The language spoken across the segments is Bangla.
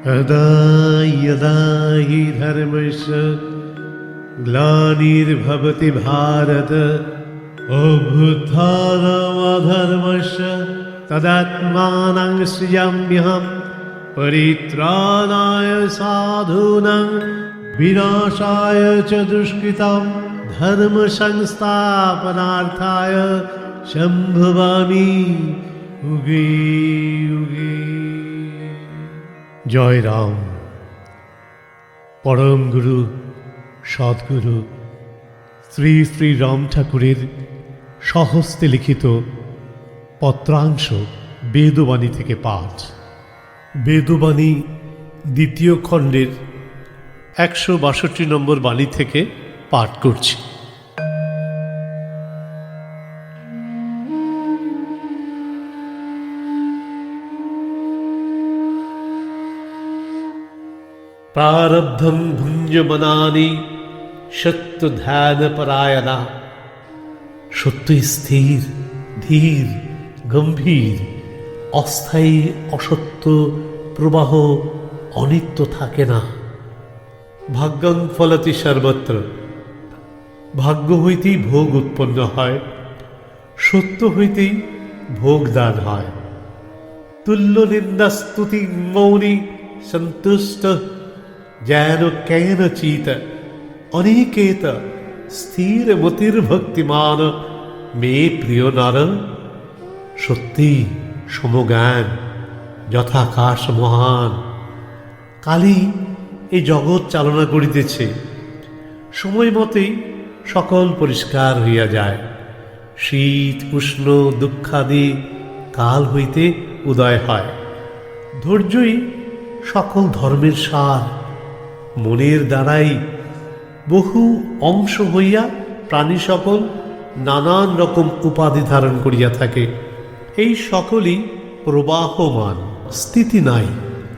यदा यदा हि धर्मस्य ग्लानिर्भवति भारत अभ्युत्थानमधर्मस्य तदात्मानं सृजाम्यहं परित्राणाय साधूनां विनाशाय च दुष्कृतां धर्म संस्थापनार्थाय सम्भवामि युगे युगे। জয় রাম। পরম গুরু সদ্গুরু শ্রী শ্রী রাম ঠাকুরের স্বহস্তে লিখিত পত্রাংশ বেদবাণী থেকে পাঠ। বেদবাণী দ্বিতীয় খণ্ডের 162 নম্বর বাণী থেকে পাঠ করছি। प्रारब्धं भुञ्जमनानि सत्य ध्यान परायणा। সত্য স্থির ধীর গম্ভীর অস্থায়ী অসত্য প্রবাহ অনিত্য থাকে না। ভাগ্যং ফলতি সর্বত্র। ভাগ্য হইতেই ভোগ উৎপন্ন হয়, সত্য হইতেই ভোগ দান হয়। তুল্য নিন্দা স্তুতি মৌনি সন্তুষ্ট যেন কেনচিত অনিকেত স্থির মতির ভক্তিমান মে প্রিয় নর। সত্যি সমজ্ঞান যথাকাশ মহান। কালী এই জগৎ চালনা করিতেছে, সময় মতেই সকল পরিষ্কার হইয়া যায়। শীত উষ্ণ দুঃখাদি কাল হইতে উদয় হয়। ধৈর্যই সকল ধর্মের সার। মনের দ্বারাই বহু অংশ হইয়া প্রাণী সকল নানান রকম উপাধি ধারণ করিয়া থাকে। এই সকলই প্রবাহমান, স্থিতি নাই।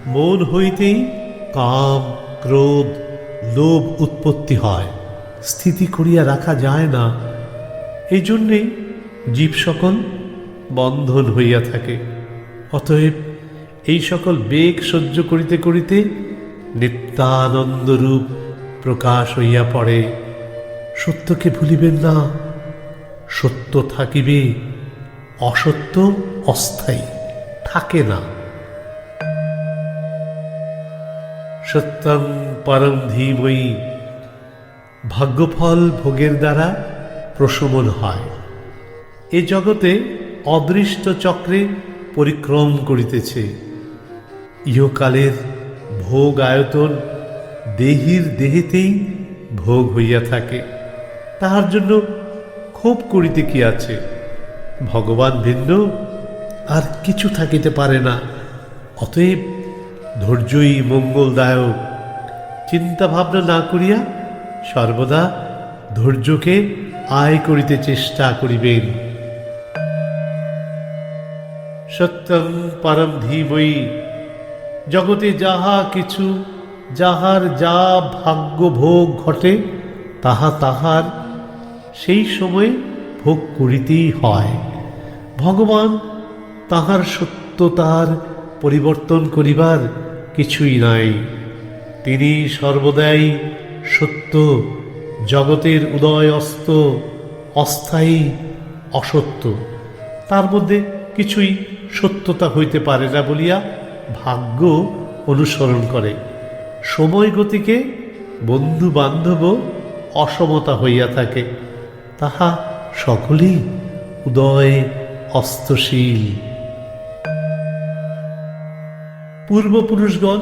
মন হইতেই কাম ক্রোধ লোভ উৎপত্তি হয়, স্থিতি করিয়া রাখা যায় না। এই জন্যেই জীব সকল বন্ধন হইয়া থাকে। অতএব এই সকল বেগ সহ্য করিতে করিতে নিত্যানন্দরূপ প্রকাশ হইয়া পড়ে। সত্যকে ভুলিবেন না। সত্য থাকিবে, অসত্য অস্থায়ী, থাকে না। সত্যং পরম ধীময়ী। ভাগ্যফল ভোগের দ্বারা প্রশমন হয়। এ জগতে অদৃষ্ট চক্রে পরিক্রম করিতেছে। ইহকালের ভোগ আয়তন দেহির দেহেতেই ভোগ হইয়া থাকে। তাহার জন্য ক্ষোভ করিতে কি আছে? ভগবান ভিন্ন আর কিছু থাকিতে পারে না। অতএব ধৈর্যই মঙ্গলদায়ক। চিন্তা ভাবনা না করিয়া সর্বদা ধৈর্যকে আয় করিতে চেষ্টা করিবেন। সত্যং পরম ধীময়ী। জগতে যাহা কিছু, যাহার যা ভাগ্য ভোগ ঘটে, তাহা তাহার সেই সময়ে ভোগ করিতেই হয়। ভগবান তাহার সত্যতার পরিবর্তন করিবার কিছুই নাই। তিনি সর্বদাই সত্য। জগতের উদয় অস্ত অস্থায়ী অসত্য, তার মধ্যে কিছুই সত্যতা হইতে পারে না বলিয়া ভাগ্য অনুসরণ করে। সময় গতিকে বন্ধু বান্ধব অসমতা হইয়া থাকে। তাহা সকলেই উদয় অস্তশীল। পূর্বপুরুষগণ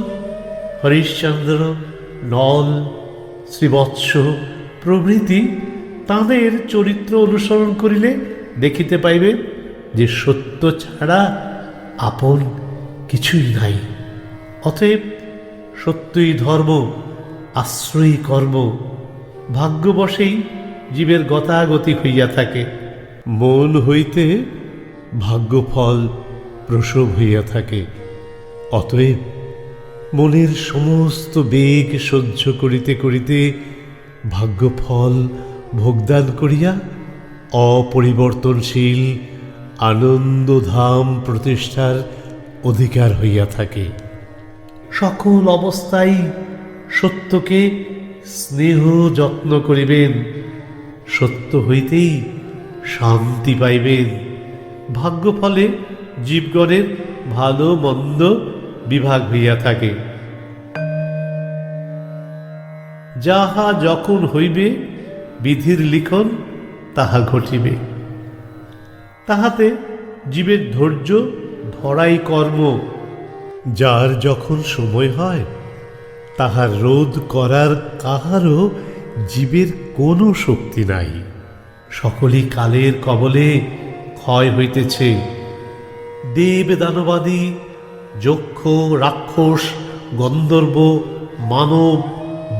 হরিশ্চন্দ্র, নল, শ্রীবৎস প্রভৃতি তাঁদের চরিত্র অনুসরণ করিলে দেখিতে পাইবে যে সত্য ছাড়া আপন কিছুই নাই। অতএব সত্যই ধর্ম, আশ্রয়ী কর্ম। ভাগ্যবশেই জীবের গতাগতি হইয়া থাকে। মন হইতে ভাগ্যফল প্রসব হইয়া থাকে। অতএব মনের সমস্ত বেগ সহ্য করিতে করিতে ভাগ্যফল ভোগদান করিয়া অপরিবর্তনশীল আনন্দধাম প্রতিষ্ঠার অধিকার হইয়া থাকে। সকল অবস্থায় সত্যকে স্নেহ যত্ন করিবেন, সত্য হইতেই শান্তি পাইবেন। ভাগ্যফলে জীবগণের ভালো মন্দ বিভাগ হইয়া থাকে। যাহা যখন হইবে বিধির লিখন তাহা ঘটিবে। তাহাতে জীবের ধৈর্য ধরাই কর্ম। যার যখন সময় হয় তাহার রোধ করার কাহারও জীবের কোনো শক্তি নাই। সকলই কালের কবলে ক্ষয় হইতেছে। দেব দানবাদী, যক্ষ রাক্ষস, গন্ধর্ব, মানব,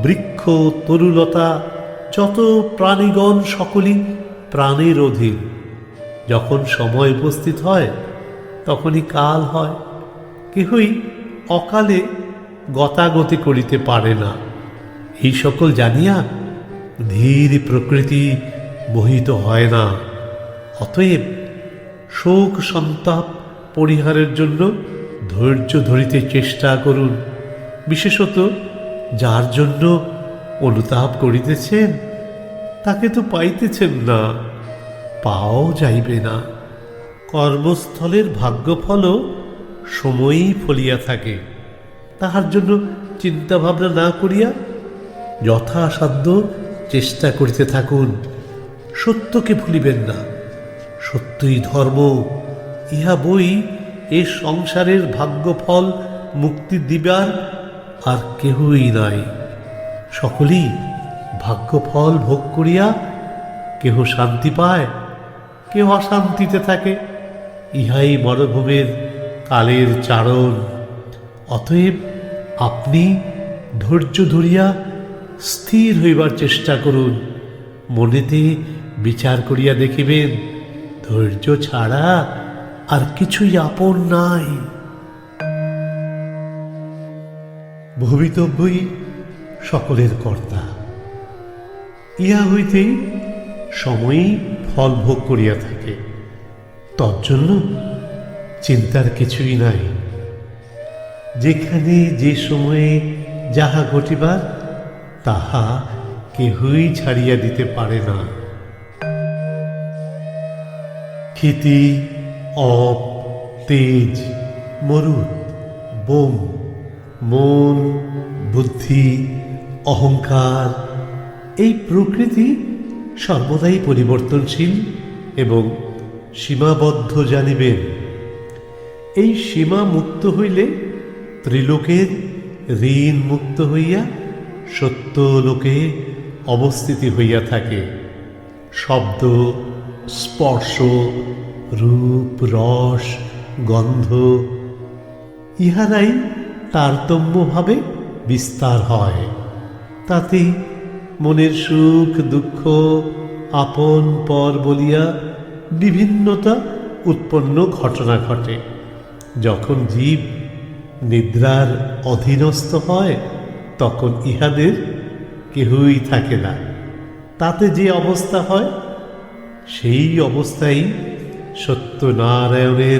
বৃক্ষ, তরুলতা, যত প্রাণীগণ সকলই প্রাণের অধীন। যখন সময় উপস্থিত হয় তখনই কাল হয়। কেহই অকালে গতাগতি করিতে পারে না। এই সকল জানিয়া ধীর প্রকৃতি মোহিত হয় না। অতএব শোক সন্তাপ পরিহারের জন্য ধৈর্য ধরিতে চেষ্টা করুন। বিশেষত যার জন্য অনুতাপ করিতেছেন তাকে তো পাইতেছেন না, পাও যাইবে না। কর্মস্থলের ভাগ্যফলও সময়ই ফলিয়া থাকে। তাহার জন্য চিন্তা ভাবনা না করিয়া যথাসাধ্য চেষ্টা করিতে থাকুন। সত্যকে ভুলিবেন না। সত্যই ধর্ম। ইহা বই এ সংসারের ভাগ্যফল মুক্তি দিবার আর কেহই নাই। সকলেই ভাগ্যফল ভোগ করিয়া কেহ শান্তি পায়, কেহ অশান্তিতে থাকে। ইহাই মরভূমের কালের চারণ। অতএব আপনি ধৈর্য ধরিয়া স্থির হইবার চেষ্টা করুন। মনেতে বিচার করিয়া দেখিবেন ধৈর্য ছাড়া আর কিছুই আপন নাই। ভবিতব্যই সকলের কর্তা। ইহা হইতেই সময়ই ফল ভোগ করিয়া থাকে। তজ্জন্য চিন্তার কিছুই নাই। যেখানে যে সময়ে যাহা ঘটিবার তাহা কেহই ছাড়িয়া দিতে পারে না। ক্ষিতি, অপ, তেজ, মরুৎ, বোম, মন, বুদ্ধি, অহংকার, এই প্রকৃতি সর্বদাই পরিবর্তনশীল এবং সীমাবদ্ধ জানিবেন। এই সীমা মুক্ত হইলে ত্রিলোকের ঋণ মুক্ত হইয়া সত্য লোকে অবস্থিতি হইয়া থাকে। শব্দ, স্পর্শ, রূপ, রস, গন্ধ ইহারাই তারতম্যভাবে বিস্তার হয়। তাতে মনের সুখ দুঃখ, আপন পর বলিয়া বিভিন্নতা উৎপন্ন ঘটনা ঘটে। যখন জীব নিদ্রার অধীনস্থ হয় তখন ইহাদের কেহই থাকে না। তাতে যে অবস্থা হয় সেই অবস্থায় সত্যনারায়ণের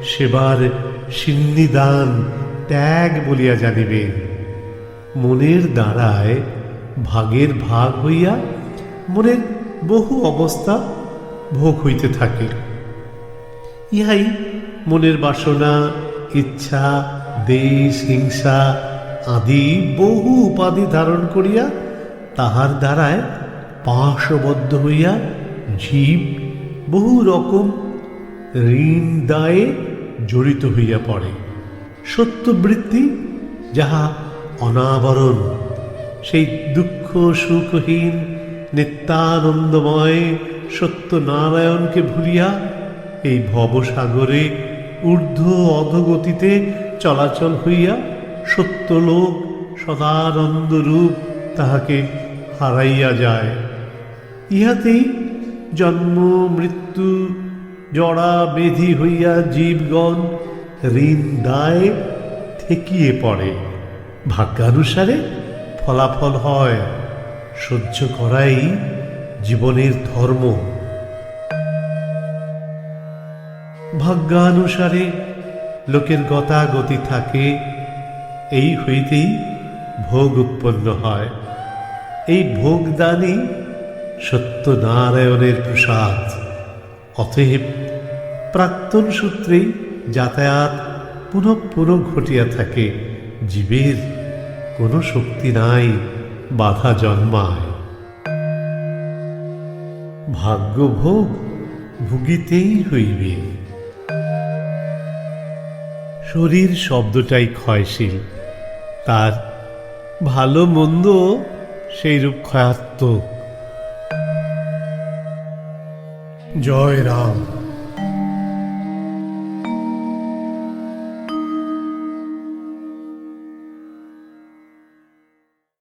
সেবার সিন্নিদান ত্যাগ বলিয়া জানিবেন। মনের দ্বারায় ভাগের ভাগ হইয়া মনের বহু অবস্থা ভোগ হইতে থাকে। ইহাই মনের বাসনা, ইচ্ছা, দেশ, হিংসা আদি বহু উপাধি ধারণ করিয়া তাহার দ্বারায় পাশবদ্ধ হইয়া জীব বহু রকম ঋণ দায়ে জড়িত হইয়া পড়ে। সত্যবৃত্তি যাহা অনাবরণ, সেই দুঃখ সুখহীন নিত্যানন্দময় সত্যনারায়ণকে ভুলিয়া এই ভবসাগরে ঊর্ধ্ব অধোগতিতে চলাচল হইয়া সত্যলোক সদানন্দ রূপ তাহাকে হারাইয়া যায়। ইহাতেই জন্ম মৃত্যু জড়া বেধি হইয়া জীবগণ ঋণ দায়ে ঠেকিয়ে পড়ে। ভাগ্যানুসারে ফলাফল হয়। সহ্য করাই জীবনের ধর্ম। ভাগ্যানুসারে লোকের গতাগতি থাকে, এই হইতেই ভোগ উৎপন্ন হয়। এই ভোগদানই সত্যনারায়ণের প্রসাদ। অতএব প্রাক্তন সূত্রেই যাতায়াত পুনঃ পুনঃ ঘটিয়া থাকে। জীবের কোনো শক্তি নাই, বাধা জন্মায়। ভাগ্যভোগ ভুগিতেই হইবে। শরীর শব্দটাই ক্ষয়শীল, তার ভালো মন্দ সেইরূপ ক্ষয়াত্মক। জয় রাম।